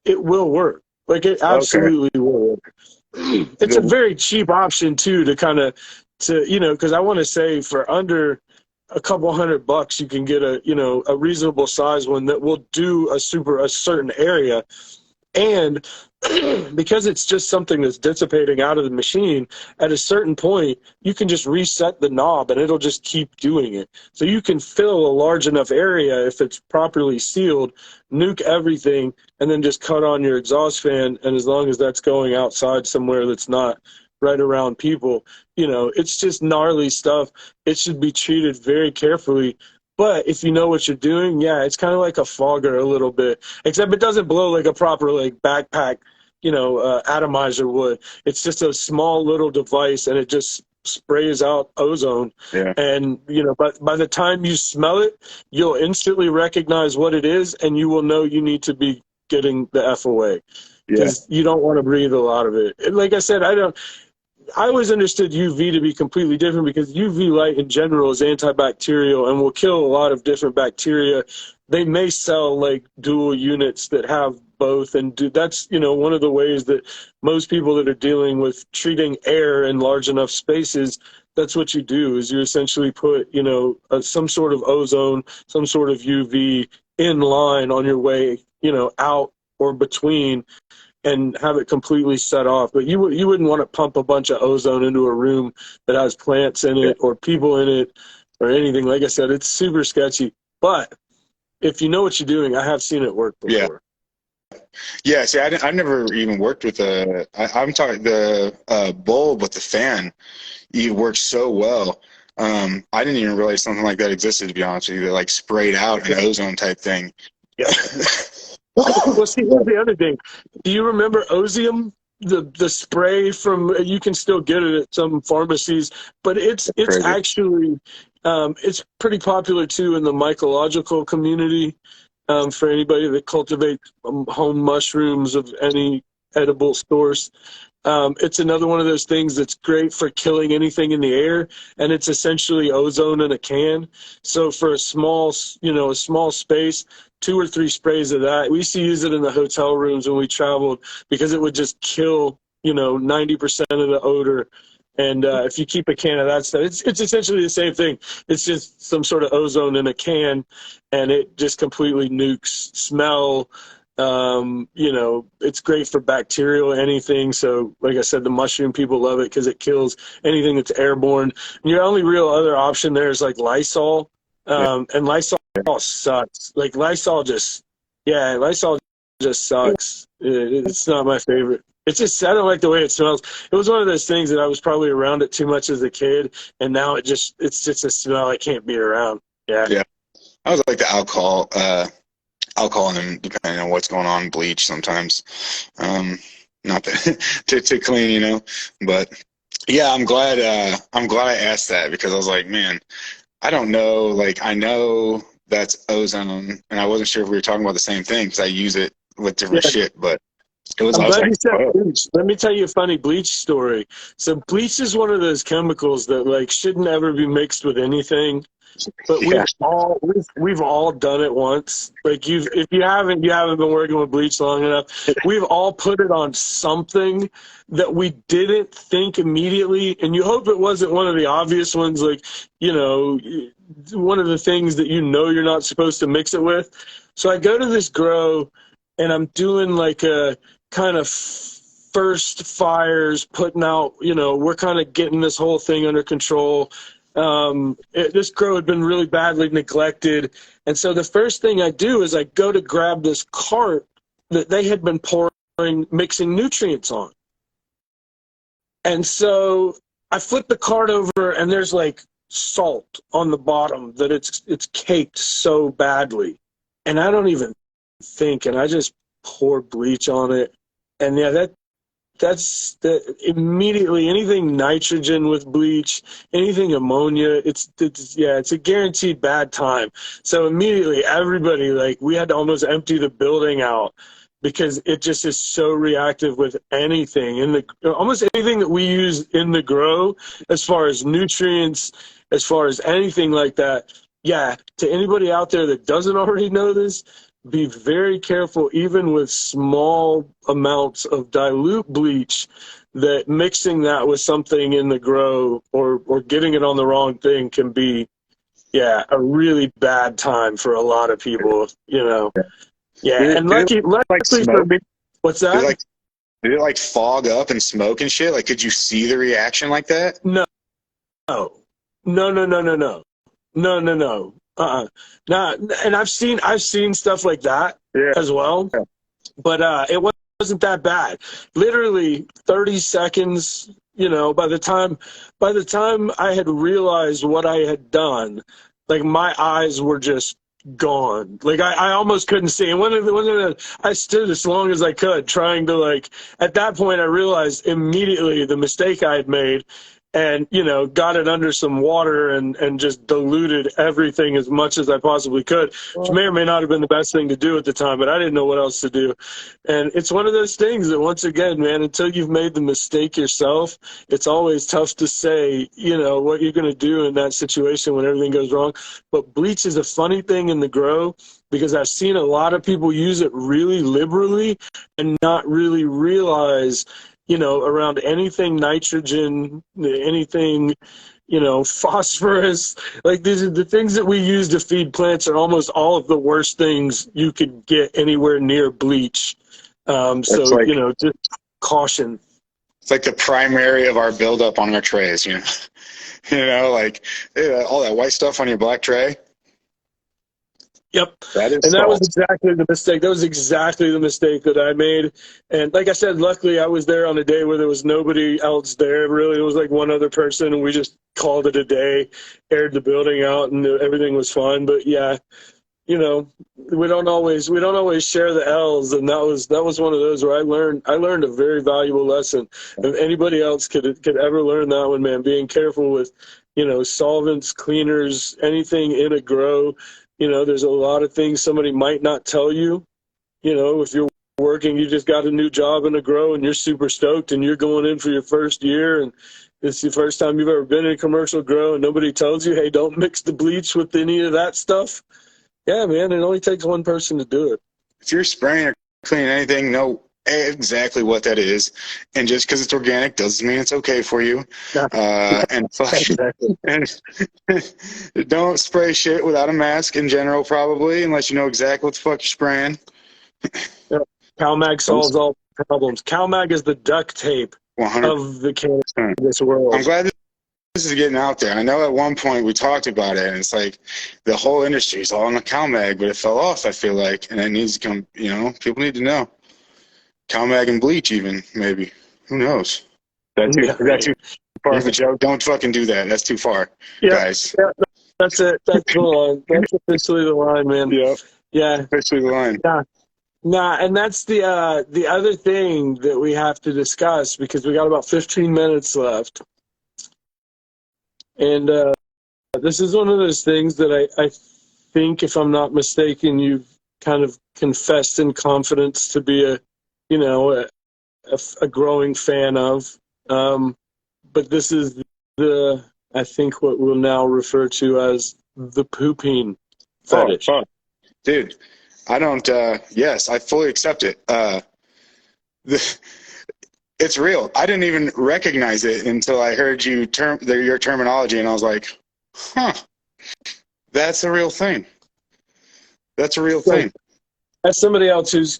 it will work. Like, it absolutely will work. It's a very cheap option too, you know, because I want to say for under a couple $100 you can get a reasonable size one that will do a certain area. And because it's just something that's dissipating out of the machine, at a certain point, you can just reset the knob and it'll just keep doing it. So you can fill a large enough area if it's properly sealed, nuke everything, and then just cut on your exhaust fan. And as long as that's going outside somewhere that's not right around people, you know, it's just gnarly stuff. It should be treated very carefully. But if you know what you're doing, yeah, it's kind of like a fogger a little bit, except it doesn't blow like a proper like backpack, you know, atomizer would. It's just a small little device, and it just sprays out ozone. Yeah. And you know, but by the time you smell it, you'll instantly recognize what it is, and you will know you need to be getting the F away Yeah. because you don't want to breathe a lot of it. And like I said, I always understood UV to be completely different because UV light in general is antibacterial and will kill a lot of different bacteria. They may sell like dual units that have both, and that's, you know, one of the ways that most people that are dealing with treating air in large enough spaces, that's what you do, is you essentially put, you know, some sort of ozone, some sort of UV in line on your way, you know, out or between, and have it completely set off. But you wouldn't want to pump a bunch of ozone into a room that has plants in it or people in it or anything. Like I said, it's super sketchy. But if you know what you're doing, I have seen it work before. Yeah. See, I've never even worked with I'm talking the bulb with the fan. It works so well. I didn't even realize something like that existed, to be honest with you, that like sprayed out an ozone type thing. Yeah. Well, see, here's the other thing. Do you remember Ozium? The spray from, you can still get it at some pharmacies, but it's actually it's pretty popular too in the mycological community, for anybody that cultivates home mushrooms of any edible source. It's another one of those things that's great for killing anything in the air, and it's essentially ozone in a can. So for a small space, 2 or 3 sprays of that. We used to use it in the hotel rooms when we traveled because it would just kill, you know, 90% of the odor. And if you keep a can of that stuff, it's essentially the same thing. It's just some sort of ozone in a can, and it just completely nukes smell. You know, it's great for bacterial anything. So like I said, the mushroom people love it because it kills anything that's airborne. And your only real other option there is like Lysol. And Lysol sucks. Like Lysol just sucks. It's not my favorite. It's just, I don't like the way it smells. It was one of those things that I was probably around it too much as a kid, and now it's just a smell I can't be around. Yeah. Yeah. I was like the alcohol in them, depending on what's going on, bleach sometimes. Not that to clean, you know. But yeah, I'm glad I asked that, because I was like, man, I don't know. Like, I know that's ozone, and I wasn't sure if we were talking about the same thing because I use it with different shit. But it was. I'm I was glad like, you said oh. bleach. Let me tell you a funny bleach story. So bleach is one of those chemicals that like shouldn't ever be mixed with anything. But we've all done it once. Like if you haven't been working with bleach long enough. We've all put it on something that we didn't think immediately, and you hope it wasn't one of the obvious ones, like, you know, one of the things that you know you're not supposed to mix it with. So I go to this grow, and I'm doing like a kind of first fires, putting out, you know, we're kind of getting this whole thing under control. This grow had been really badly neglected, and so the first thing I do is I go to grab this cart that they had been mixing nutrients on, and so I flip the cart over, and there's like salt on the bottom that it's caked so badly, and I don't even think, and I just pour bleach on it, and yeah, that's immediately anything nitrogen with bleach, anything ammonia, it's a guaranteed bad time. So immediately everybody, like, we had to almost empty the building out because it just is so reactive with anything almost anything that we use in the grow, as far as nutrients, as far as anything like that. Yeah, to anybody out there that doesn't already know this, be very careful, even with small amounts of dilute bleach, that mixing that with something in the grow or getting it on the wrong thing can be, a really bad time for a lot of people, you know. Yeah, and luckily for me, What's Did it that? like did it like fog up and smoke and shit? Like, could you see the reaction like that? No, no, no, no, no, no, no, no, no, no. Nah, and I've seen stuff like that Yeah. as well, but it wasn't that bad. Literally 30 seconds. By the time I had realized what I had done, like my eyes were just gone. Like I almost couldn't see. And I stood as long as I could, trying to like. At that point, I realized immediately the mistake I had made, and got it under some water and just diluted everything as much as I possibly could, which may or may not have been the best thing to do at the time, but I didn't know what else to do. And it's one of those things that, once again, man, until you've made the mistake yourself, it's always tough to say, what you're going to do in that situation when everything goes wrong. But bleach is a funny thing in the grow, because I've seen a lot of people use it really liberally and not really realize, around anything nitrogen, anything, phosphorus, like these are the things that we use to feed plants, are almost all of the worst things you could get anywhere near bleach. It's like Just caution. it's like the primary of our buildup on our trays, like all that white stuff on your black tray. Yep. That is And that was salt. exactly the mistake. That was exactly the mistake that I made. And like I said, luckily I was there on a day where there was nobody else there. Really, there was like one other person, and we just called it a day, aired the building out, and everything was fine. But yeah, we don't always share the L's, and that was one of those where I learned a very valuable lesson. If anybody else could ever learn that one, man, being careful with, solvents, cleaners, anything in a grow. There's a lot of things somebody might not tell you. If you're working, you just got a new job in a grow and you're super stoked and you're going in for your first year and it's the first time you've ever been in a commercial grow and nobody tells you, hey, don't mix the bleach with any of that stuff. Yeah, man, it only takes one person to do it. If you're spraying or cleaning anything, know exactly what that is, and just because it's organic doesn't mean it's okay for you. And Exactly. and don't spray shit without a mask in general, probably, unless you know exactly what the fuck you're spraying. Yeah. CalMag solves all problems. CalMag is the duct tape 100%. of the cannabis world. I'm glad this is getting out there. I know at one point we talked about it, and it's like the whole industry is all on the CalMag, but it fell off, I feel like, and it needs to come, people need to know. CalMag and bleach, even, maybe. Who knows? That's too far of a joke. Don't fucking do that. That's too far, guys. Yeah, that's it. That's the line. That's officially the line, man. Yep. Yeah. Officially the line. Yeah. Nah, and that's the other thing that we have to discuss, because we got about 15 minutes left. And this is one of those things that I think, if I'm not mistaken, you've kind of confessed in confidence to be a growing fan of. But this is I think what we'll now refer to as the pooping fetish. Oh, dude, I don't, yes, I fully accept it. It's real. I didn't even recognize it until I heard your terminology, and I was like, huh, that's a real thing. That's a real thing. As somebody else who's,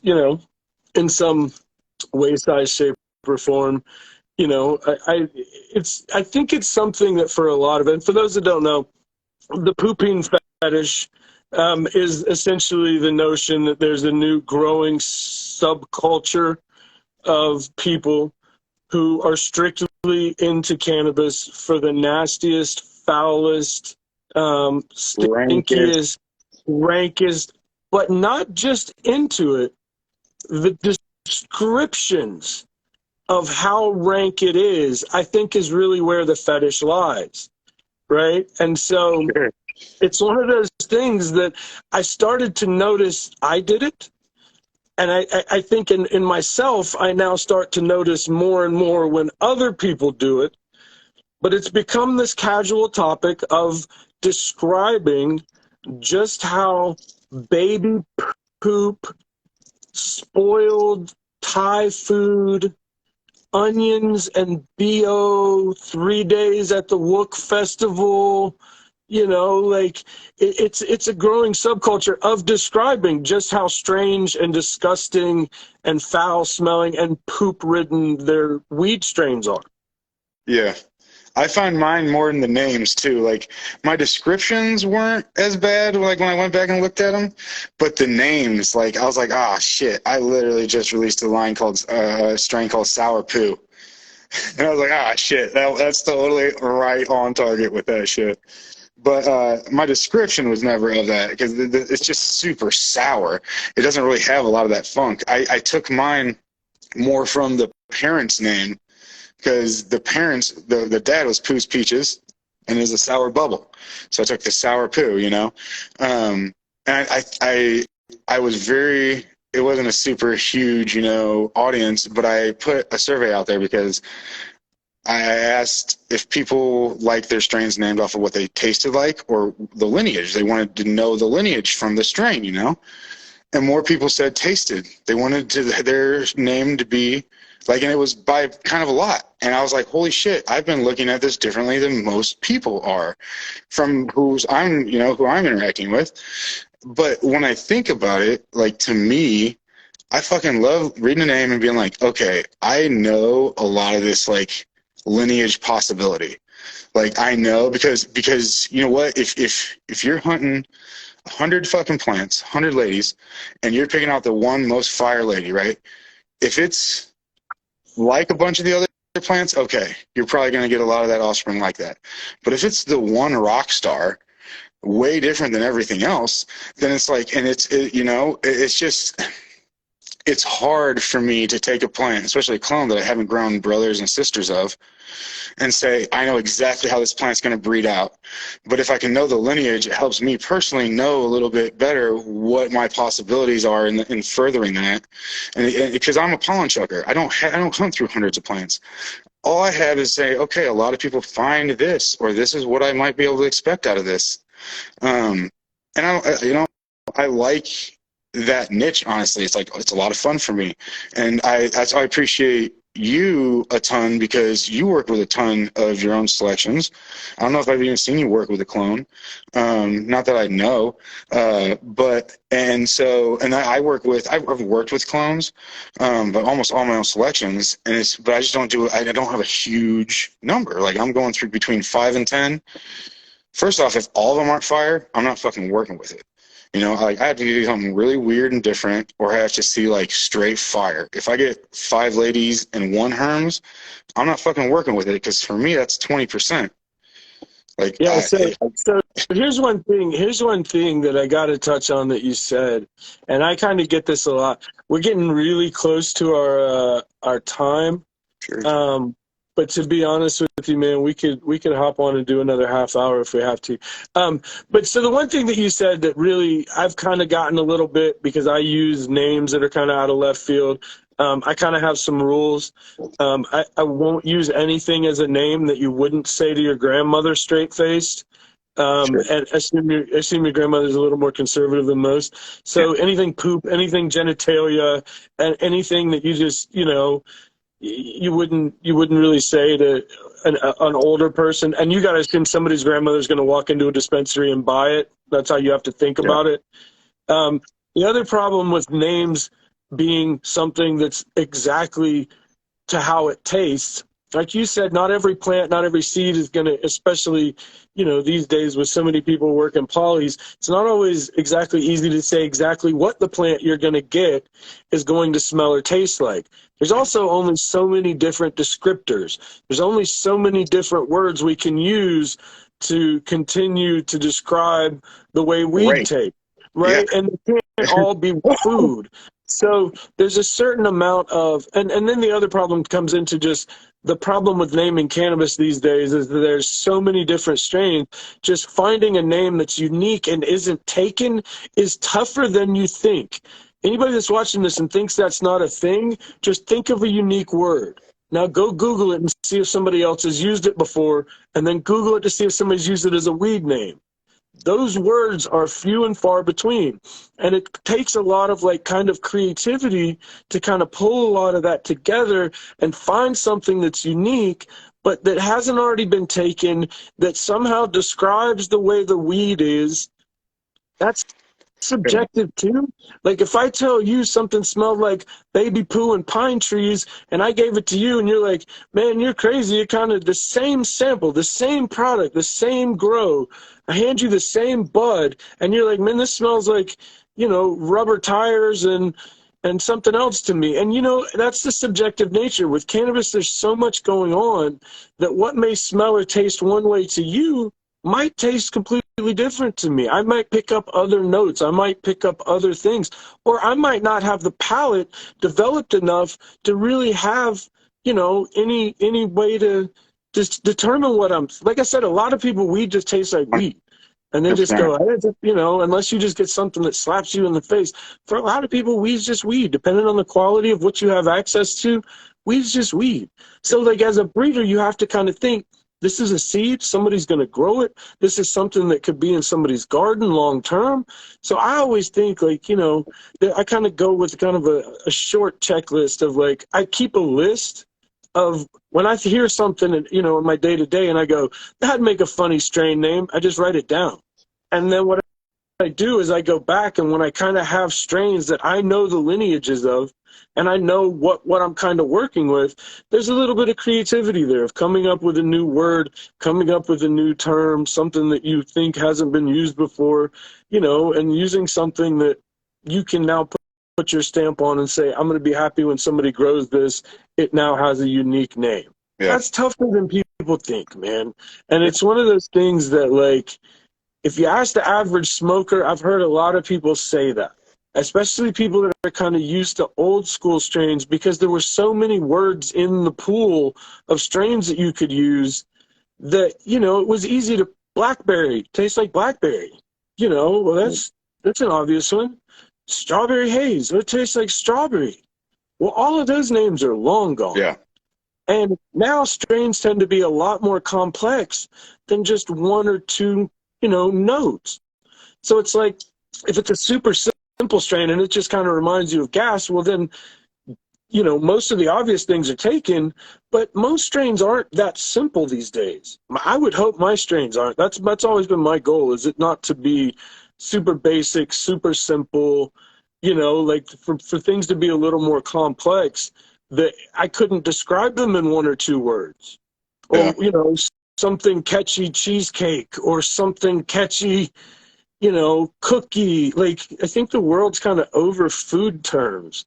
in some way, size, shape, or form, I think it's something that for a lot of it, and for those that don't know, the pooping fetish is essentially the notion that there's a new growing subculture of people who are strictly into cannabis for the nastiest, foulest, stinkiest, rankest, but not just into it. The descriptions of how rank it is, I think, is really where the fetish lies, right? And so it's one of those things that I started to notice I did it. And I think in myself, I now start to notice more and more when other people do it. But it's become this casual topic of describing just how baby poop, spoiled Thai food, onions and BO, 3 days at the Wook Festival, You know, like it's a growing subculture of describing just how strange and disgusting and foul smelling and poop ridden their weed strains are. Yeah. I find mine more in the names too. Like my descriptions weren't as bad like when I went back and looked at them, but the names, like I was like, ah, shit! I literally just released a line called strain called Sour Poo, and I was like, ah, shit! That's totally right on target with that shit. But my description was never of that because it's just super sour. It doesn't really have a lot of that funk. I took mine more from the parents' name because the parents, the dad was Pooh's Peaches, and is a sour bubble. So I took the Sour Poo, you know. And I was very. It wasn't a super huge, you know, audience, but I put a survey out there because I asked if people like their strains named off of what they tasted like or the lineage. They wanted to know the lineage from the strain, you know. And more people said tasted. They wanted their name to be like, and it was by kind of a lot. And I was like, holy shit, I've been looking at this differently than most people are from who I'm interacting with. But when I think about it, like to me, I fucking love reading a name and being like, okay, I know a lot of this like lineage possibility. Like I know because you know what, if you're hunting 100 fucking plants, 100 ladies, and you're picking out the one most fire lady, right? If it's like a bunch of the other plants, okay, you're probably going to get a lot of that offspring like that. But if it's the one rock star, way different than everything else, then it's like, and it's just, it's hard for me to take a plant, especially a clone that I haven't grown brothers and sisters of, and say, I know exactly how this plant's going to breed out. But if I can know the lineage, it helps me personally know a little bit better what my possibilities are in furthering that. And because I'm a pollen chucker, I don't hunt through hundreds of plants. All I have is say, okay, a lot of people find this, or this is what I might be able to expect out of this. And I like that niche, honestly. It's like, it's a lot of fun for me. And I appreciate you a ton because you work with a ton of your own selections. I don't know if I've even seen you work with a clone. Not that I know. I've worked with clones, but almost all my own selections. But I just don't I don't have a huge number. Like I'm going through between 5 and 10. First off, if all of them aren't fire, I'm not fucking working with it. You know, like I have to do something really weird and different, or I have to see like straight fire. If I get 5 ladies and 1 Herms, I'm not fucking working with it because for me that's 20%. Like Yeah, so here's one thing. Here's one thing that I got to touch on that you said, and I kind of get this a lot. We're getting really close to our time. sure. But to be honest with you, man, we could hop on and do another half hour if we have to. But so the one thing that you said that really I've kind of gotten a little bit because I use names that are kind of out of left field. I kind of have some rules. I won't use anything as a name that you wouldn't say to your grandmother straight faced. Sure. And assume your grandmother's a little more conservative than most. Yeah. So anything poop, anything genitalia, and anything that you just, you wouldn't really say to an older person, and you got to assume somebody's grandmother's going to walk into a dispensary and buy it. That's how you have to think Yeah. about it. The other problem with names being something that's exactly to how it tastes, like you said, not every plant, not every seed is going to, especially, these days with so many people working polys, it's not always exactly easy to say exactly what the plant you're going to get is going to smell or taste like. There's also only so many different descriptors. There's only so many different words we can use to continue to describe the way weed Great. tastes, Yeah. right? And they can't all be food. So there's a certain amount of, and then the other problem comes into just the problem with naming cannabis these days is that there's so many different strains. Just finding a name that's unique and isn't taken is tougher than you think. Anybody that's watching this and thinks that's not a thing, just think of a unique word. Now go Google it and see if somebody else has used it before, and then Google it to see if somebody's used it as a weed name. Those words are few and far between, and it takes a lot of kind of creativity to kind of pull a lot of that together and find something that's unique, but that hasn't already been taken, that somehow describes the way the weed is, that's subjective too. Like if I tell you something smelled like baby poo and pine trees and I gave it to you and you're like, man, you're crazy. It kind of the same sample, the same product, the same grow. I hand you the same bud and you're like, man, this smells like, rubber tires and something else to me. And that's the subjective nature. With cannabis, there's so much going on that what may smell or taste one way to you might taste completely different to me. I might pick up other notes. I might pick up other things. Or I might not have the palate developed enough to really have, any way to just determine what I'm, like I said, a lot of people, weed just tastes like weed. And they just go, unless you just get something that slaps you in the face. For a lot of people, weed's just weed. Depending on the quality of what you have access to, weed's just weed. So like as a breeder, you have to kind of think, this is a seed, somebody's going to grow it. This is something that could be in somebody's garden long term. So I always think like, that I kind of go with kind of a short checklist of like, I keep a list of when I hear something, in my day to day and I go, that'd make a funny strain name. I just write it down. And then what I do is I go back and when I kind of have strains that I know the lineages of, and I know what I'm kind of working with, there's a little bit of creativity there of coming up with a new word, coming up with a new term, something that you think hasn't been used before, and using something that you can now put your stamp on and say, I'm going to be happy when somebody grows this. It now has a unique name. Yeah. That's tougher than people think, man. And it's one of those things that, like, if you ask the average smoker, I've heard a lot of people say that. Especially people that are kind of used to old school strains because there were so many words in the pool of strains that you could use that, it was easy to blackberry, tastes like blackberry. Well, that's an obvious one. Strawberry haze, it tastes like strawberry. Well, all of those names are long gone. Yeah. And now strains tend to be a lot more complex than just one or two, notes. So it's like, if it's a super simple strain and it just kind of reminds you of gas, well then, most of the obvious things are taken, but most strains aren't that simple these days. I would hope my strains aren't. That's always been my goal, is it not to be super basic, super simple, like for things to be a little more complex that I couldn't describe them in one or two words. Or, something catchy cheesecake or something catchy, cookie. Like, I think the world's kind of over food terms.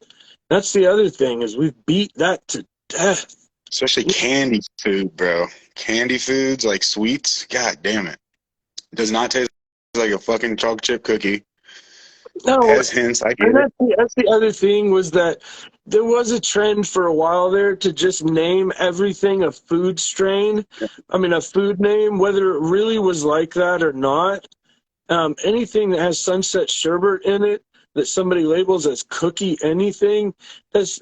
That's the other thing, is we've beat that to death. Especially candy food, bro. Candy foods, like sweets, god damn it. It does not taste like a fucking chocolate chip cookie. No, has hints, I get it. That's the other thing, was that there was a trend for a while there to just name everything a food strain. I mean, a food name, whether it really was like that or not. Anything that has sunset sherbet in it that somebody labels as cookie anything, that's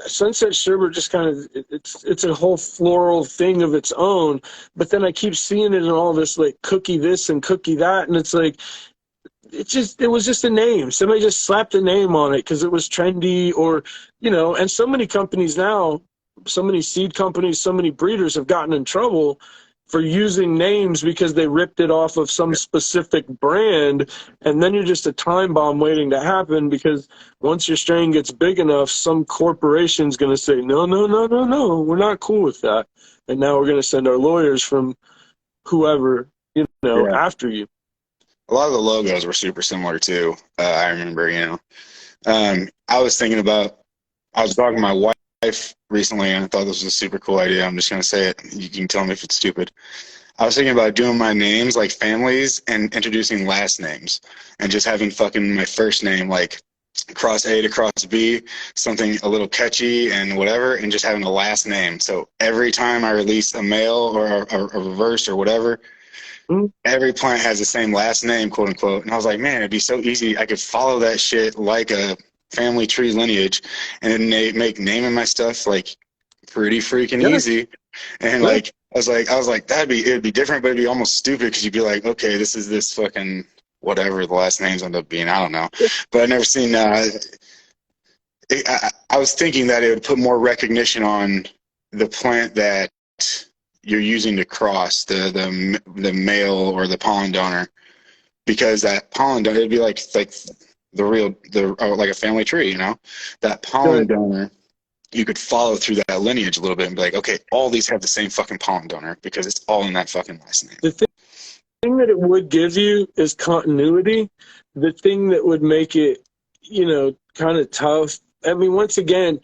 sunset sherbet. Just kind of, it's a whole floral thing of its own. But then I keep seeing it in all this like cookie this and cookie that, and it's like, it was just a name. Somebody just slapped a name on it because it was trendy, or and so many companies now, so many seed companies, so many breeders have gotten in trouble for using names because they ripped it off of some specific brand, and then you're just a time bomb waiting to happen, because once your strain gets big enough, some corporation's going to say, no, we're not cool with that. And now we're going to send our lawyers from whoever, after you. A lot of the logos were super similar too. I remember, I was talking to my wife recently, and I thought this was a super cool idea. I'm just going to say it. You can tell me if it's stupid. I was thinking about doing my names like families and introducing last names, and just having fucking my first name like cross A to cross B, something a little catchy and whatever, and just having a last name. So every time I release a male or a reverse or whatever, every plant has the same last name, quote unquote. And I was like, man, it'd be so easy. I could follow that shit like a family tree lineage, and then they make naming my stuff like pretty freaking easy. And like I was like it'd be different, but it'd be almost stupid, because you'd be like, okay, this is this fucking whatever the last names end up being. I don't know, but I've never seen. I was thinking that it would put more recognition on the plant that you're using to cross the male or the pollen donor, because that pollen donor, it'd be like like a family tree, you know, that pollen Right. donor, you could follow through that lineage a little bit and be like, okay, all these have the same fucking pollen donor because it's all in that fucking last name. The thing that it would give you is continuity. The thing that would make it, kind of tough. I mean, once again,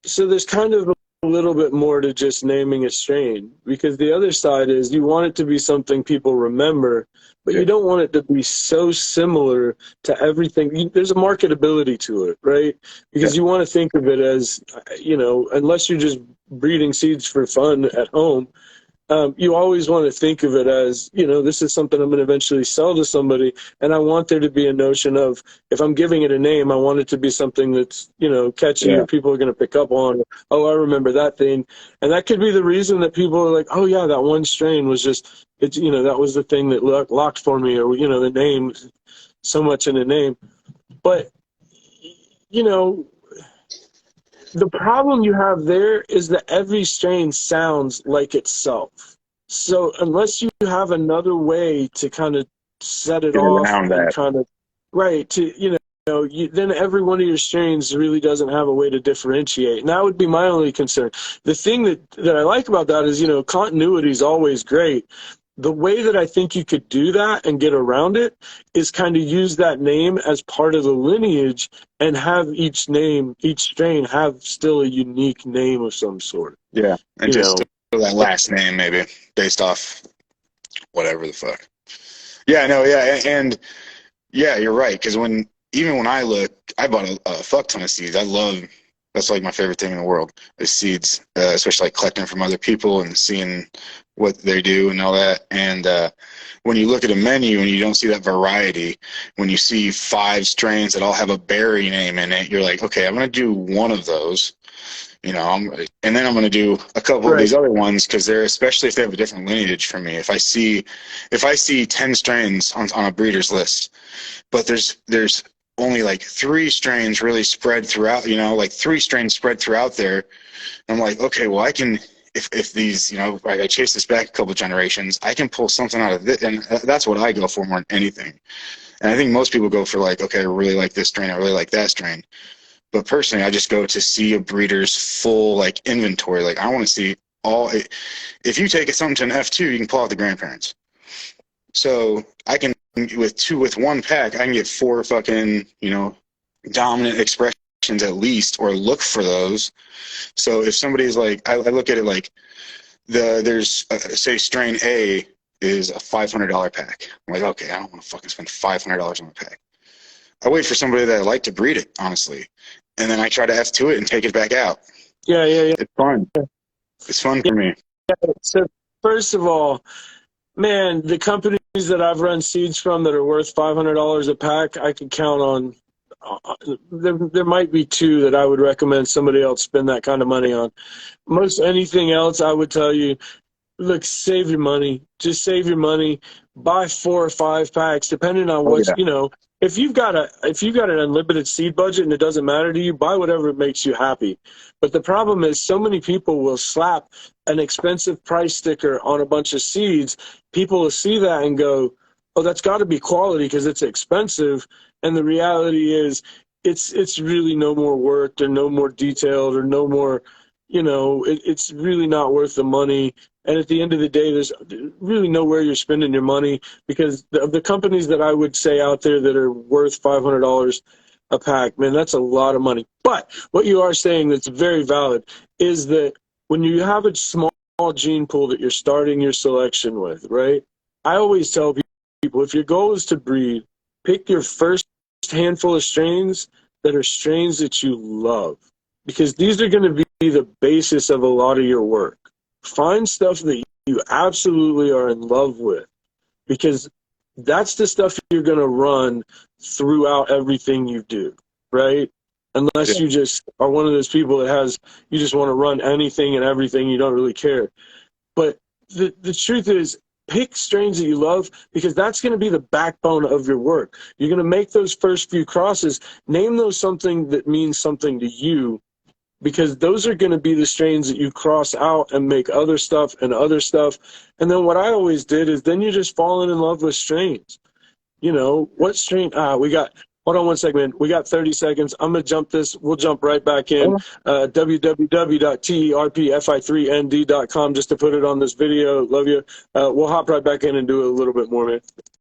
so there's kind of a little bit more to just naming a strain, because the other side is you want it to be something people remember, but you don't want it to be so similar to everything. There's a marketability to it, right? Because you want to think of it as, unless you're just breeding seeds for fun at home, you always want to think of it as, this is something I'm going to eventually sell to somebody. And I want there to be a notion of, if I'm giving it a name, I want it to be something that's, catchy or people are going to pick up on. Oh, I remember that thing. And that could be the reason that people are like, oh yeah, that one strain was just, that was the thing that locked for me, or, the name, so much in the name. But, the problem you have there is that every strain sounds like itself. So unless you have another way to kind of set it Get off around and that. kind of, right, then every one of your strains really doesn't have a way to differentiate. And that would be my only concern. The thing that I like about that is, continuity is always great. The way that I think you could do that and get around it is kind of use that name as part of the lineage and have each strain have still a unique name of some sort. Yeah, and just that last name maybe based off whatever the fuck. Yeah, no, yeah, and yeah, you're right. Because even when I look, I bought a fuck ton of seeds. That's like my favorite thing in the world is seeds, especially like collecting from other people and seeing what they do and all that. And when you look at a menu and you don't see that variety, when you see 5 strains that all have a berry name in it, you're like, okay, I'm going to do one of those. And then I'm going to do a couple of these other ones because they're, especially if they have a different lineage from me. If I see 10 strains on a breeder's list, but there's only like 3 strains really spread throughout, like 3 strains spread throughout there. I'm like, okay, well, I can, if these, I chase this back a couple generations, I can pull something out of this, and that's what I go for more than anything. And I think most people go for like, okay, I really like this strain, I really like that strain. But personally, I just go to see a breeder's full like inventory. Like I want to see all. If you take something to an F2, you can pull out the grandparents. So I can with one pack, I can get 4 fucking dominant expressions at least, or look for those. So if somebody's like, I look at it like there's say strain A is a $500 pack. I'm like, okay, I don't want to fucking spend $500 on a pack. I wait for somebody that I like to breed it, honestly. And then I try to F2 it and take it back out. Yeah. It's fun. It's fun for me. So first of all, man, the companies that I've run seeds from that are worth $500 a pack, I can count on. There might be 2 that I would recommend somebody else spend that kind of money on. Most anything else, I would tell you, look, save your money. Just save your money. Buy 4 or 5 packs, depending on what's If you've got an unlimited seed budget and it doesn't matter to you, buy whatever makes you happy. But the problem is, so many people will slap an expensive price sticker on a bunch of seeds. People will see that and go, "Oh, that's got to be quality because it's expensive." And the reality is, it's really no more work or no more detailed or no more. It's really not worth the money. And at the end of the day, there's really nowhere you're spending your money, because of the companies that I would say out there that are worth $500 a pack, man, that's a lot of money. But what you are saying that's very valid is that when you have a small gene pool that you're starting your selection with, right? I always tell people, if your goal is to breed, pick your first handful of strains that are strains that you love, because these are going to be the basis of a lot of your work. Find stuff that you absolutely are in love with, because that's the stuff you're going to run throughout everything you do, right? Unless you just are one of those people that you just want to run anything and everything, you don't really care. But the truth is, pick strains that you love, because that's going to be the backbone of your work. You're going to make those first few crosses, name those something that means something to you, because those are going to be the strains that you cross out and make other stuff and other stuff. And then what I always did is then you're just falling in love with strains. You know, what strain? Hold on one second. We got 30 seconds. I'm going to jump this. We'll jump right back in. www.terpi3nd.com just to put it on this video. Love you. We'll hop right back in and do a little bit more, man.